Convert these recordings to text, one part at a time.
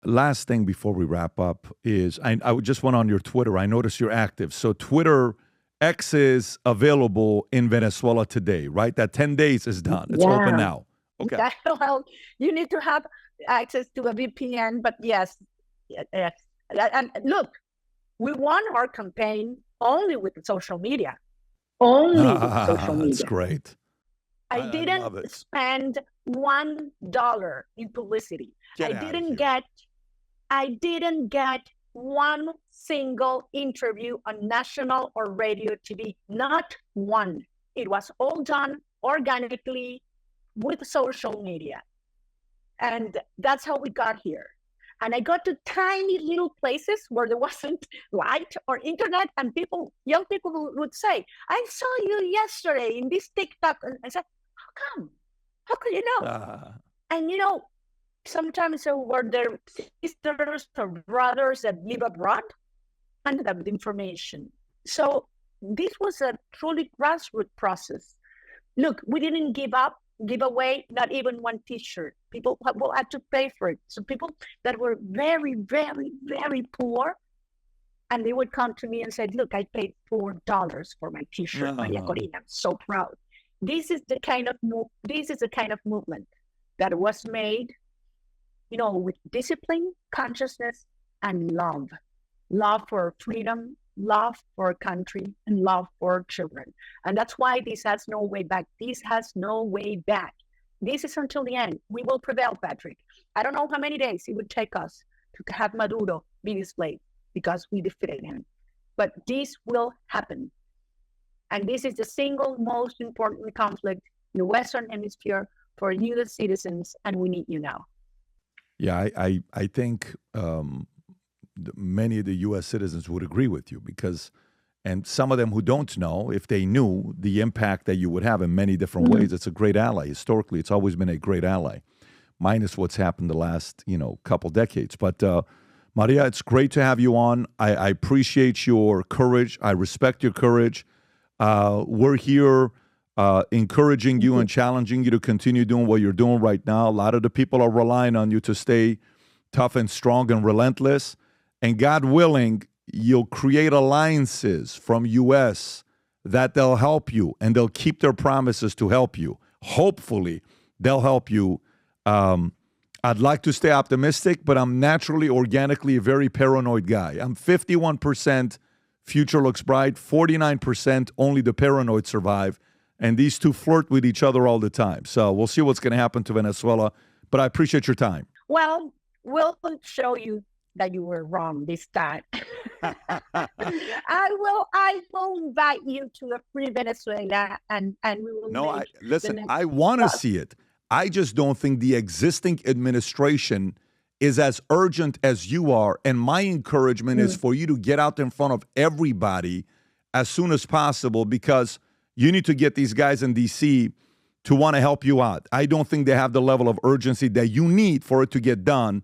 last thing before we wrap up is I just went on your Twitter. I noticed you're active. So Twitter X is available in Venezuela today, right? That 10 days is done. It's open now. Okay. Well, you need to have access to a VPN, but yes. And look, we won our campaign only with social media. Only with social media. That's great. I didn't spend $1 in publicity. I didn't get one single interview on national or radio TV. Not one. It was all done organically with social media. And that's how we got here. And I got to tiny little places where there wasn't light or internet, and young people would say, I saw you yesterday in this TikTok. And I said, how come? How could you know? And sometimes there were their sisters or brothers that live abroad and have information. So this was a truly grassroots process. Look, we didn't give away not even one t-shirt. People will have to pay for it. So people that were very, very, very poor, and they would come to me and say, look, I paid $4 for my t-shirt, María Corina. I'm so proud. This is the kind of movement that was made, with discipline, consciousness, and love. Love for freedom, love for our country, and love for our children. And that's why this has no way back. This has no way back. This is until the end. We will prevail, Patrick. I don't know how many days it would take us to have Maduro be displayed because we defeated him. But this will happen. And this is the single most important conflict in the Western Hemisphere for U.S. citizens, and we need you now. Yeah, I think many of the U.S. citizens would agree with you and some of them who don't know, if they knew the impact that you would have in many different ways, it's a great ally. Historically, it's always been a great ally, minus what's happened the last, couple decades. But Maria, it's great to have you on. I appreciate your courage. I respect your courage. We're here encouraging you and challenging you to continue doing what you're doing right now. A lot of the people are relying on you to stay tough and strong and relentless. And God willing, you'll create alliances from U.S. that they'll help you, and they'll keep their promises to help you. Hopefully, they'll help you. I'd like to stay optimistic, but I'm naturally, organically a very paranoid guy. I'm 51% future looks bright, 49% only the paranoid survive, and these two flirt with each other all the time. So we'll see what's going to happen to Venezuela, but I appreciate your time. Well, we'll show you that you were wrong this time. I will invite you to a free Venezuela, and we will. I want to see it. I just don't think the existing administration is as urgent as you are. And my encouragement is for you to get out in front of everybody as soon as possible, because you need to get these guys in D.C. to want to help you out. I don't think they have the level of urgency that you need for it to get done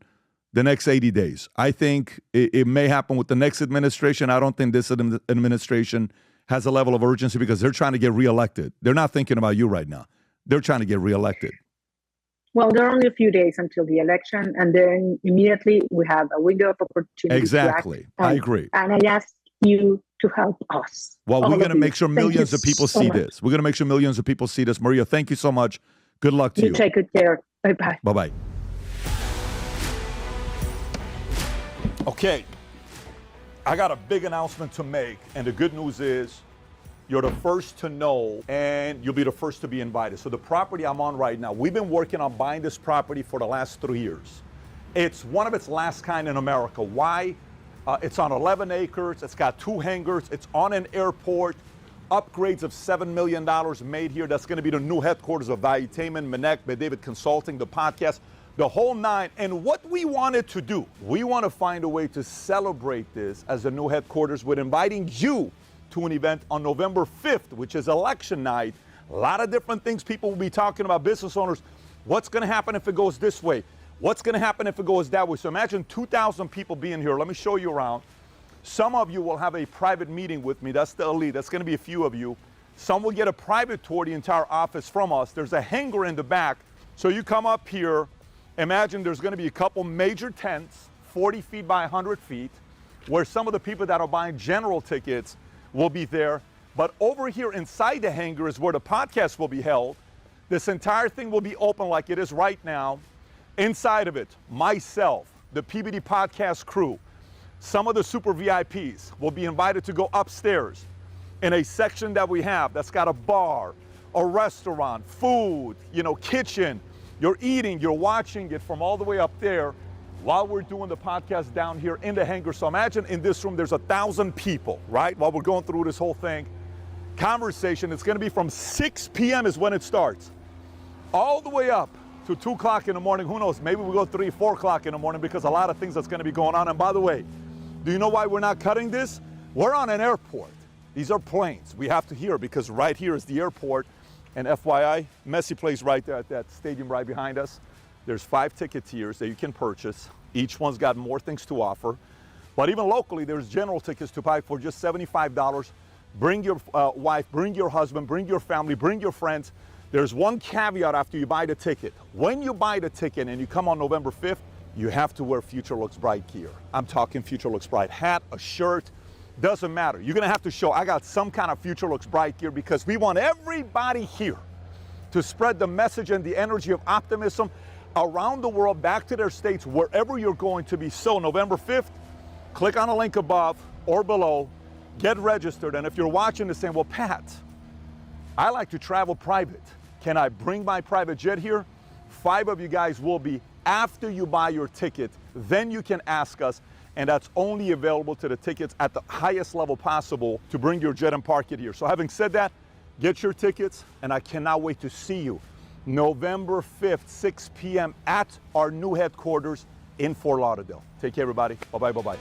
the next 80 days. I think it may happen with the next administration. I don't think this administration has a level of urgency because they're trying to get reelected. They're not thinking about you right now. They're trying to get reelected. Well, there are only a few days until the election, and then immediately we have a window of opportunity. Exactly. I agree. And I ask you to help us. Well, we're going to make sure millions of people see this. We're going to make sure millions of people see this. Maria, thank you so much. Good luck to you. You take good care. Bye-bye. Bye-bye. Okay, I got a big announcement to make, and the good news is you're the first to know, and you'll be the first to be invited. So the property I'm on right now, we've been working on buying this property for the last 3 years. It's one of its last kind in America. Why? It's on 11 acres. It's got 2 hangars. It's on an airport. Upgrades of $7 million made here. That's going to be the new headquarters of Valuetainment, David Consulting, the podcast, the whole 9. And what we wanted to do, we want to find a way to celebrate this as the new headquarters with inviting you to an event on November 5th, which is election night. A lot of different things people will be talking about, business owners. What's going to happen if it goes this way? What's going to happen if it goes that way? So imagine 2,000 people being here. Let me show you around. Some of you will have a private meeting with me. That's the elite. That's going to be a few of you. Some will get a private tour of the entire office from us. There's a hangar in the back. So you come up here Imagine there's going to be a couple major tents, 40 feet by 100 feet, where some of the people that are buying general tickets will be there. But over here inside the hangar is where the podcast will be held. This entire thing will be open like it is right now. Inside of it, myself, the PBD podcast crew, some of the super VIPs will be invited to go upstairs in a section that we have that's got a bar, a restaurant, food, kitchen. You're eating, you're watching it from all the way up there while we're doing the podcast down here in the hangar. So imagine in this room, there's 1,000 people, right? While we're going through this whole thing. Conversation, it's gonna be from 6 p.m. is when it starts, all the way up to 2 o'clock in the morning. Who knows, maybe we go 3, 4 o'clock in the morning because a lot of things that's gonna be going on. And by the way, do you know why we're not cutting this? We're on an airport. These are planes. We have to hear because right here is the airport. And FYI, Messi plays right there at that stadium right behind us. There's 5 ticket tiers that you can purchase. Each one's got more things to offer. But even locally, there's general tickets to buy for just $75. Bring your wife, bring your husband, bring your family, bring your friends. There's one caveat after you buy the ticket. When you buy the ticket and you come on November 5th, you have to wear Future Looks Bright gear. I'm talking Future Looks Bright hat, a shirt, doesn't matter. You're gonna have to show I got some kind of Future Looks Bright gear because we want everybody here to spread the message and the energy of optimism around the world, back to their states, wherever you're going to be. So November 5th, click on a link above or below, get registered. And if you're watching this saying, well, Pat, I like to travel private. Can I bring my private jet here? 5 of you guys will be after you buy your ticket. Then you can ask us. And that's only available to the tickets at the highest level possible to bring your jet and park it here. So having said that, get your tickets, and I cannot wait to see you November 5th, 6 p.m. at our new headquarters in Fort Lauderdale. Take care, everybody. Bye-bye, bye-bye.